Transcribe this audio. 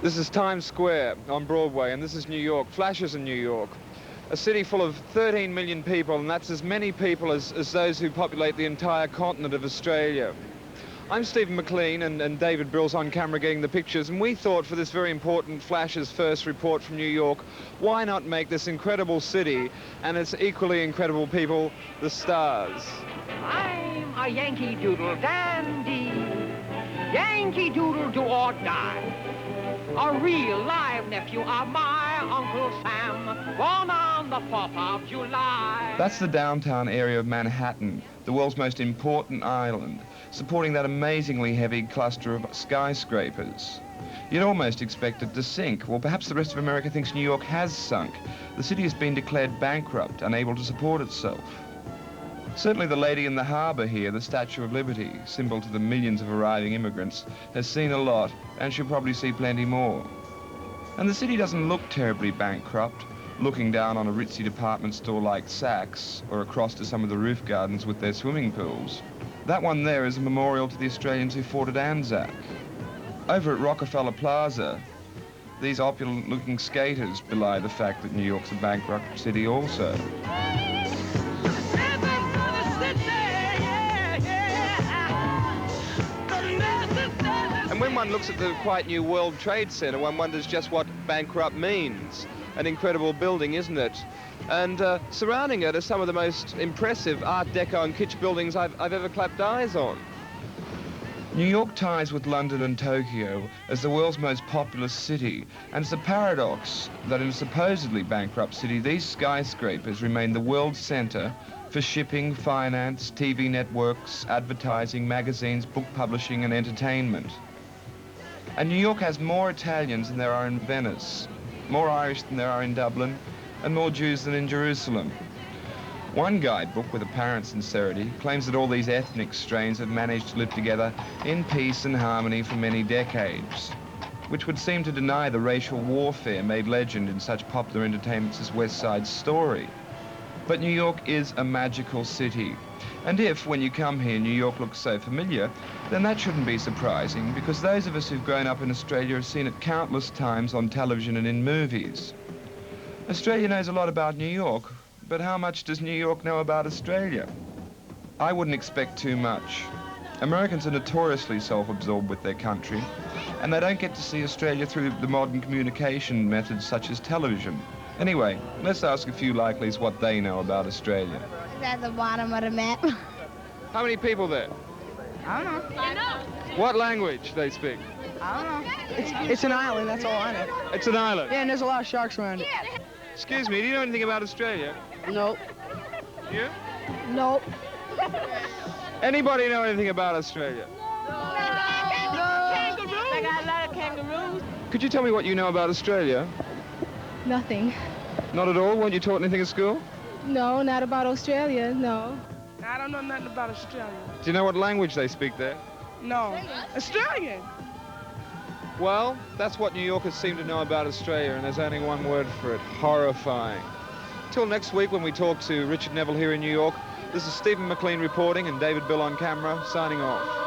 This is Times Square on Broadway, and this is New York, Flashez in New York. A city full of 13 million people, and that's as many people as those who populate the entire continent of Australia. I'm Stephen MacLean, and David Brill's on camera getting the pictures, and we thought for this very important Flashez first report from New York, why not make this incredible city and its equally incredible people the stars? I'm a Yankee Doodle dandy, Yankee Doodle do or die. A real live nephew of my Uncle Sam, born on the 4th of July. That's the downtown area of Manhattan, the world's most important island, supporting that amazingly heavy cluster of skyscrapers. You'd almost expect it to sink. Well, perhaps the rest of America thinks New York has sunk. The city has been declared bankrupt, unable to support itself. Certainly the lady in the harbour here, the Statue of Liberty, symbol to the millions of arriving immigrants, has seen a lot, and she'll probably see plenty more. And the city doesn't look terribly bankrupt, looking down on a ritzy department store like Saks, or across to some of the roof gardens with their swimming pools. That one there is a memorial to the Australians who fought at Anzac. Over at Rockefeller Plaza, these opulent-looking skaters belie the fact that New York's a bankrupt city also. And when one looks at the quite new World Trade Center, one wonders just what bankrupt means. An incredible building, isn't it? And surrounding it are some of the most impressive Art Deco and kitsch buildings I've ever clapped eyes on. New York ties with London and Tokyo as the world's most populous city, and it's a paradox that in a supposedly bankrupt city, these skyscrapers remain the world center for shipping, finance, TV networks, advertising, magazines, book publishing, and entertainment. And New York has more Italians than there are in Venice, more Irish than there are in Dublin, and more Jews than in Jerusalem. One guidebook, with apparent sincerity, claims that all these ethnic strains have managed to live together in peace and harmony for many decades, which would seem to deny the racial warfare made legend in such popular entertainments as West Side Story. But New York is a magical city. And if, when you come here, New York looks so familiar, then that shouldn't be surprising, because those of us who've grown up in Australia have seen it countless times on television and in movies. Australia knows a lot about New York, but how much does New York know about Australia? I wouldn't expect too much. Americans are notoriously self-absorbed with their country, and they don't get to see Australia through the modern communication methods such as television. Anyway, let's ask a few likelies what they know about Australia. It's at the bottom of the map. How many people there? I don't know. What language they speak? I don't know. It's an island, that's all I know. It's an island? Yeah, and there's a lot of sharks around it. Excuse me, do you know anything about Australia? Nope. You? Nope. Anybody know anything about Australia? Kangaroos. I got a lot of kangaroos. Could you tell me what you know about Australia? Nothing. Not at all? Weren't you taught anything at school? No, not about Australia, no. I don't know nothing about Australia. Do you know what language they speak there? No. Australian. Well, that's what New Yorkers seem to know about Australia, and there's only one word for it: horrifying. Till next week when we talk to Richard Neville here in New York, this is Stephen MacLean reporting and David Bill on camera, signing off.